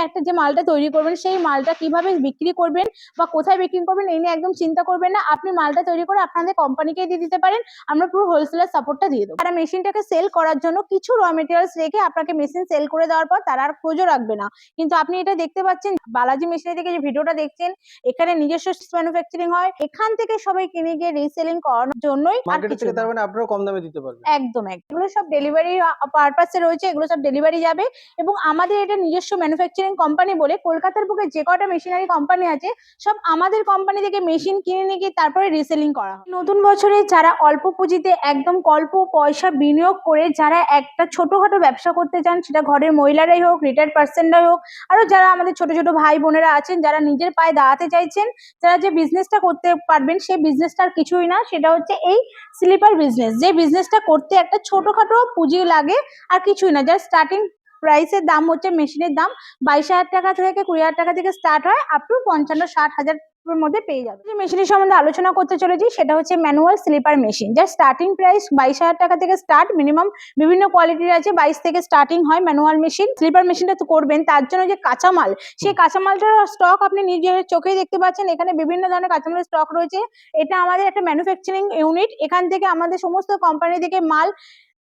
একটা যে মালটা তৈরি করবেন সেই মালটা কিভাবে বিক্রি করবেন বা কোথায় বিক্রি করবেন এই নিয়ে একদম চিন্তা করবেন না। আপনি মালটা তৈরি করে আপনাদের কোম্পানিকে দিয়ে দিতে পারেন, আমরা পুরো হোলসেলার সাপোর্টটা দিয়ে দেবো। তারা মেশিনটাকে সেল করার জন্য কিছু র মেটেরিয়ালস রেখে আপনাকে মেশিন সেল করে দেওয়ার পর তারা আর খোঁজও রাখবে না। কিন্তু আপনি এটা দেখতে পাচ্ছেন বালাজি মেশিনের থেকে যে ভিডিওটা দেখছেন, এখানে নিজস্ব ম্যানুফ্যাকচারিং হয়, এখান থেকে সবাই কিনে গিয়ে রিসেলিং করার জন্যই। মার্কেট থেকে তার মানে আপনারা কম দামে দিতে পারবেন। একদম এগুলো সব ডেলিভারি পারপাসে রয়েছে, এগুলো সব ডেলিভারি যাবে। এবং আমাদের এটা নিজস্ব ম্যানুফ্যাকচারিং কোম্পানি বলে কলকাতার বুকে যে কটা মেশিনারি কোম্পানি আছে সব আমাদের কোম্পানি থেকে মেশিন কিনে নিয়ে গিয়ে তারপরে রিসেলিং করা হয়। নতুন বছরে যারা অল্প পুঁজিতে একদম অল্প পয়সা বিনিয়োগ করে যারা একটা ছোটখাটো ব্যবসা করতে চান, সেটা ঘরের মহিলারাই হোক, রিটায়ার্ড পার্সনরাই হোক, আরো যারা আমাদের ছোট ছোট ভাই বোনেরা আছেন যারা নিজের পায়ে দাঁড়াতে চাইছেন, যারা যে বিজনেসটা করতে পারবেন সেই বিজনেসটা আর কিছুই না, সেটা হচ্ছে এই স্লিপার বিজনেস। যে বিজনেসটা করতে একটা ছোটখাটো পুঁজি লাগে আর কিছুই না, যার স্টার্টিং প্রাইসের দাম হচ্ছে মেশিনের দাম 22,000 টাকা থেকে 20,000 টাকা থেকে স্টার্ট হয়, আপ টু 55-60,000 মধ্যে পেয়ে যাবে। যে মেশিনের সম্বন্ধে আলোচনা করতে চলেছি সেটা হচ্ছে ম্যানুয়াল স্লিপার মেশিন, যার স্টার্টিং প্রাইস 22,000 টাকা থেকে স্টার্ট। মিনিমাম বিভিন্ন কোয়ালিটির আছে, 22 থেকে স্টার্টিং হয় ম্যানুয়াল মেশিন। স্লিপার মেশিনটা তো করবেন, তার জন্য যে কাঁচামাল, সেই কাঁচামালটার স্টক আপনি নিজের চোখেই দেখতে পাচ্ছেন। এখানে বিভিন্ন ধরনের কাঁচামালের স্টক রয়েছে। এটা আমাদের একটা ম্যানুফ্যাকচারিং ইউনিট, এখান থেকে আমাদের সমস্ত কোম্পানি থেকে মাল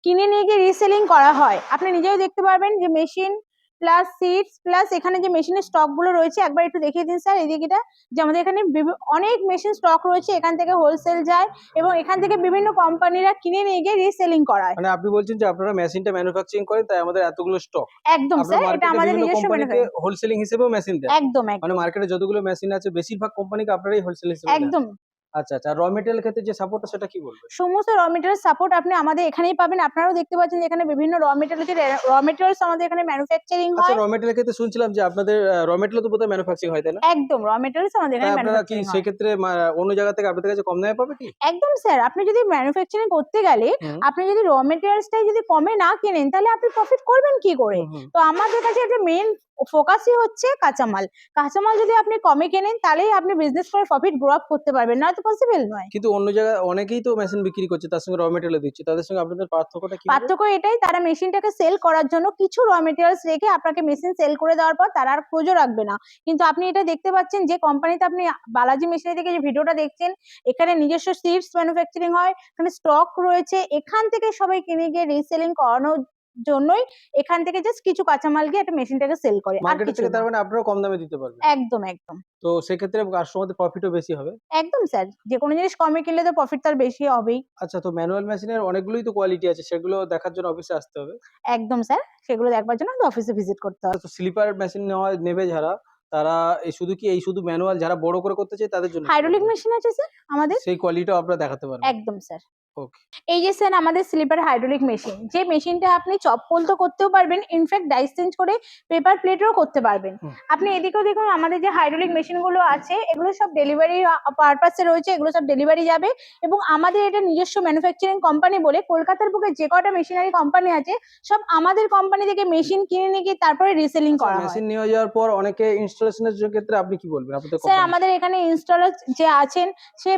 কিনে নিয়ে গিয়ে রিসেলিং করা হয়। আপনি নিজেও দেখতে পারবেন যে মেশিন প্লাস সিটস প্লাস এখানে যে মেশিনের স্টক গুলো রয়েছে, একবার একটু দেখিয়ে দিন স্যার এদিকেটা। যে আমাদের এখানে অনেক মেশিন স্টক রয়েছে, এখান থেকে হোলসেল যায় এবং এখান থেকে বিভিন্ন কোম্পানিরা কিনে নিয়ে গিয়ে রিসেলিং করায়। মানে আপনি বলছেন যে আপনারা মেশিনটা ম্যানুফ্যাকচারিং করেন, তাই আমাদের এতগুলো স্টক। একদম স্যার, এটা আমাদের নিজস্ব কোম্পানিকে হোলসেলিং হিসেবেও মেশিন দেন। একদম মানে মার্কেটে যতগুলো মেশিন আছে বেশিরভাগ কোম্পানিকে আপনারাই হোলসেল হিসেবে দেন। একদম। আচ্ছা আচ্ছা, র মেটেরিয়াল ক্ষেত্রে যে সাপোর্টটা সেটা কি বলবেন? সমস্ত র মেটেরিয়াল সাপোর্ট আপনি আমাদের এখানেই পাবেন। আপনারাও দেখতে পাচ্ছেন যে এখানে বিভিন্ন র মেটেরিয়ালস আমাদের এখানে ম্যানুফ্যাকচারিং হয়। আচ্ছা, র মেটেরিয়াল ক্ষেত্রে শুনছিলাম যে আপনাদের র মেটেরিয়াল তো বোধহয় ম্যানুফ্যাকচারিং হয়, তাই না? একদম, র মেটেরিয়ালস আমাদের এখানে আপনারা কি ম্যানুফ্যাকচারিং হয়। সেই ক্ষেত্রে অন্য জায়গা থেকে আপনাদের কাছে কম দামে পাবে কি? একদম স্যার, আপনি যদি ম্যানুফ্যাকচারিং করতে গেলে আপনি যদি র মেটেরিয়ালসটাই যদি কমে না কেনেন তাহলে আপনি প্রফিট করবেন কি করে? তো আমাদের কাছে একটা মেইন ফোকাসই হচ্ছে কাঁচামাল। কাঁচামাল যদি আপনি কমে কেনেন তাহলেই আপনি বিজনেস করে প্রফিট গ্রো আপ করতে পারবেন, না তো পসিবল নয়। কিন্তু অন্য জায়গায় অনেকেই তো মেশিন বিক্রি করছে, তার সঙ্গে র মেটেরিয়াল দিচ্ছে, তাদের সঙ্গে আপনাদের পার্থক্যটা কি? পার্থক্য এটাই, তারা মেশিনটাকে সেল করার জন্য কিছু র মেটেরিয়ালস রেখে আপনাকে মেশিন সেল করে দেওয়ার পর তারা আর খোঁজও রাখবে না। কিন্তু আপনি এটা দেখতে পাচ্ছেন যে কোম্পানিতে আপনি বালাজি মেশিনের থেকে যে ভিডিওটা দেখছেন, এখানে নিজস্ব সিটস ম্যানুফ্যাকচারিং হয়, এখানে স্টক রয়েছে, এখান থেকে সবাই কিনে গিয়ে রিসেলিং করানোর জন্যই এখান থেকে জাস্ট কিছু কাঁচামাল গিয়ে একটা মেশিনটাকে সেল করে, আর মার্কেট কিছু থেকে না। তার মানে আপনারা কম দামে দিতে পারবেন। একদম একদম। তো সেক্ষেত্রে কাস্টমারদের প্রফিটও বেশি হবে। একদম স্যার, যে কোনো জিনিস কমে কিনলে তো প্রফিট তার বেশি হবেই। আচ্ছা, তো ম্যানুয়াল মেশিনের অনেকগুলোই তো কোয়ালিটি আছে, সেগুলো দেখার জন্য অফিসে আসতে হবে। একদম স্যার, সেগুলো দেখবার জন্য অফিসে ভিজিট করতে হবে। তো স্লিপার মেশিন নেবে যারা, তারা এই শুধু ম্যানুয়াল যারা বড় করে করতে চায় তাদের জন্য হাইড্রোলিক মেশিন আছে স্যার আমাদের। সেই কোয়ালিটিও আপনারা দেখাতে পারবেন। একদম স্যার। ওকে। এই যে স্যার আমাদের স্লিপার হাইড্রোলিক মেশিন, যে মেশিনটা আপনি চপ্পল তো করতেও পারবেন, ইনফ্যাক্ট ডাইস চেঞ্জ করে পেপার প্লেটও করতে পারবেন। আপনি এদিকেও দেখুন আমাদের যে হাইড্রোলিক মেশিন গুলো আছে এগুলো সব ডেলিভারি পারপাসে রয়েছে, এগুলো সব ডেলিভারি যাবে। এবং আমাদের এটা নিজস্ব ম্যানুফ্যাকচারিং কোম্পানি বলে কলকাতার বুকে যে কটা মেশিনারি কোম্পানি আছে সব আমাদের কোম্পানি থেকে মেশিন কিনে নিয়ে গিয়ে তারপরে রিসেলিং করা হয়। মেশিন নিয়ে যাওয়ার পর অনেকে ইনস্টলেশনের ক্ষেত্রে আপনি কি বলবেন আপনাদের স্যার কোম্পানি? আমাদের এখানে ইনস্টলার যে আছেন সে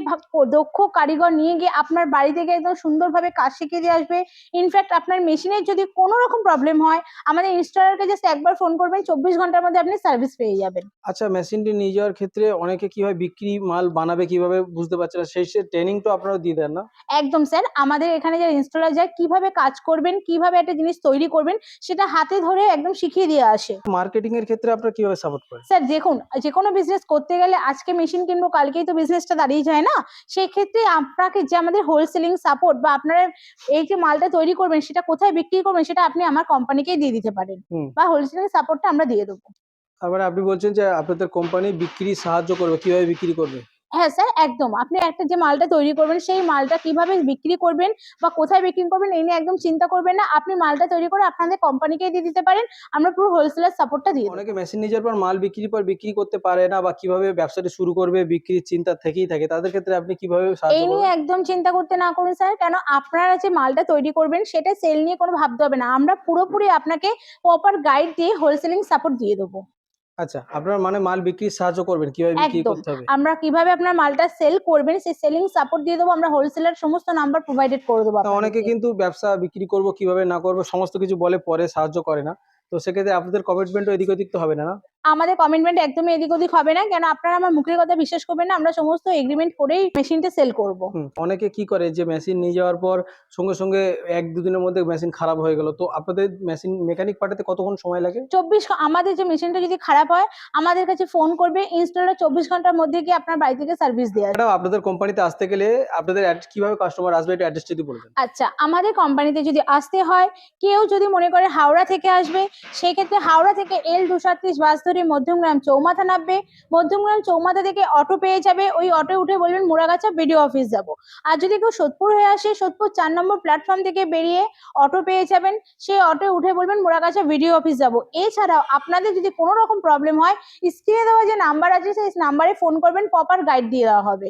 দক্ষ কারিগর নিয়ে গিয়ে আপনার বাড়ি থেকে একদম সুন্দরভাবে কাজ শিখিয়ে দিয়ে আসবে। ইনফ্যাক্ট আপনার মেশিনের যদি কোনো রকম প্রবলেম হয় আমাদের ইনস্টলারকে জাস্ট একবার ফোন করবেন, 24 ঘন্টার মধ্যে আপনি সার্ভিস পেয়ে যাবেন। আচ্ছা, মেশিনটি নিয়ে যাওয়ার ক্ষেত্রে অনেকে কিভাবে বিক্রি মাল বানাবে কিভাবে বুঝতে পারছে না, সেই ট্রেনিং তো আপনারা দিয়ে দেন না? একদম স্যার, আমাদের এখানে যারা ইনস্টলার যায় কিভাবে কাজ করবেন, কিভাবে একটা জিনিস তৈরি করবেন সেটা হাতে ধরে একদম শিখিয়ে দিয়ে আসে। মার্কেটিং এর ক্ষেত্রে আপনারা কিভাবে সাপোর্ট করেন? স্যার দেখুন, যে কোনো বিজনেস করতে গেলে আজকে মেশিন কিনবো কালকেই তো বিজনেসটা দাঁড়িয়ে যায় না। সেই ক্ষেত্রে আপনাকে যে আমাদের হোলসেলিং সাপোর্ট বা আপনারা এই যে মালটা তৈরি করবেন সেটা কোথায় বিক্রি করবেন সেটা আপনি আমার কোম্পানিকেই দিয়ে দিতে পারেন, বা হোলসেলিং সাপোর্টটা আমরা দিয়ে দেবো। তারপরে আপনি বলছেন যে আপনাদের কোম্পানি বিক্রি সাহায্য করবে, কিভাবে বিক্রি করবে? হ্যাঁ স্যার, একদম। আপনি একটা যে মালটা তৈরি করবেন সেই মালটা কিভাবে বিক্রি করবেন বা কোথায় বিক্রি করবেন এই নিয়ে একদম চিন্তা করবেন না। আপনি মালটা তৈরি করে আপনাদের কোম্পানিকেই দিয়ে দিতে পারেন, আমরা পুরো হোলসেলার সাপোর্টটা দিয়ে দেবো। অনেকে মেশিন নিয়ে যাওয়ার পর মাল বিক্রি করতে পারে না বা কিভাবে ব্যবসাটা শুরু করবে বিক্রির চিন্তা থেকেই থাকে, তাদের ক্ষেত্রে আপনি কিভাবে সাহায্য এই নিয়ে করবেন? একদম চিন্তা করতে না করুন স্যার, কেন আপনারা যে মালটা তৈরি করবেন সেটা সেল নিয়ে কোনো ভাবতে হবে না, আমরা পুরোপুরি আপনাকে প্রপার গাইড দিয়ে হোলসেলিং সাপোর্ট দিয়ে দেবো। আচ্ছা, আপনারা মানে মাল বিক্রির সাহায্য করবেন, কিভাবে বিক্রি একদম, করতে হবে? আমরা কিভাবে আপনার মালটা সেল করবেন সেই সেলিং সাপোর্ট দিয়ে দেবো, আমরা হোলসেলার সমস্ত নাম্বার প্রোভাইডেড করে দেবো অনেকে আপনাদেরকে। কিন্তু ব্যবসা বিক্রি করব কিভাবে না করব সমস্ত কিছু বলে, পরে সাহায্য করে না। তো সেক্ষেত্রে আপনাদের কমিটমেন্টও এদিক ওদিক তো হবে না, না? আমাদের কমিটমেন্ট একদমই এদিক ওদিক হবে না, কেন আপনারা আমার মুখের কথা বিশ্বাস করবেন না, আমরা সমস্ত এগ্রিমেন্ট করেই মেশিনটা সেল করব। অনেকে কি করে যে মেশিন নিয়ে যাওয়ার পর সঙ্গে সঙ্গে 1-2 দিনের মধ্যে মেশিন খারাপ হয়ে গেল, তো আপনাদের মেশিন মেকানিক পাঠাতে কতক্ষণ সময় লাগে? আমাদের যে মেশিনটা যদি খারাপ হয় আমাদের কাছে ফোন করবে, ইনস্টলার 24 ঘন্টার মধ্যে গিয়ে আপনার বাড়ি থেকে সার্ভিস দেওয়া যাবে। ম্যাডাম, আপনাদের কোম্পানিতে আসতে গেলে আপনাদের কিভাবে কাস্টমার আসবে, একটু অ্যাড্রেস যদি বলে দেন। আচ্ছা, আমাদের কোম্পানিতে যদি আসতে হয়, কেউ যদি মনে করে হাওড়া থেকে আসবে, সেক্ষেত্রে হাওড়া থেকে L238 বাস ধরে মধ্যমগ্রাম চৌমাথা নামবে। মধ্যমগ্রাম চৌমাথা থেকে অটো পেয়ে যাবে, ওই অটো উঠে বলবেন মুড়াগাছা বিডিও অফিস যাব। আর যদি কেউ সোদপুর হয়ে আসে, সোদপুর 4 নম্বর প্ল্যাটফর্ম থেকে বেরিয়ে অটো পেয়ে যাবেন, সেই অটো উঠে বলবেন মুড়াগাছা বিডিও অফিস যাব। এছাড়াও আপনাদের যদি কোনো রকম প্রবলেম হয়, স্ক্রিনে দেওয়া যে নাম্বার আছে সেই নাম্বারে ফোন করবেন, প্রপার গাইড দিয়ে দেওয়া হবে।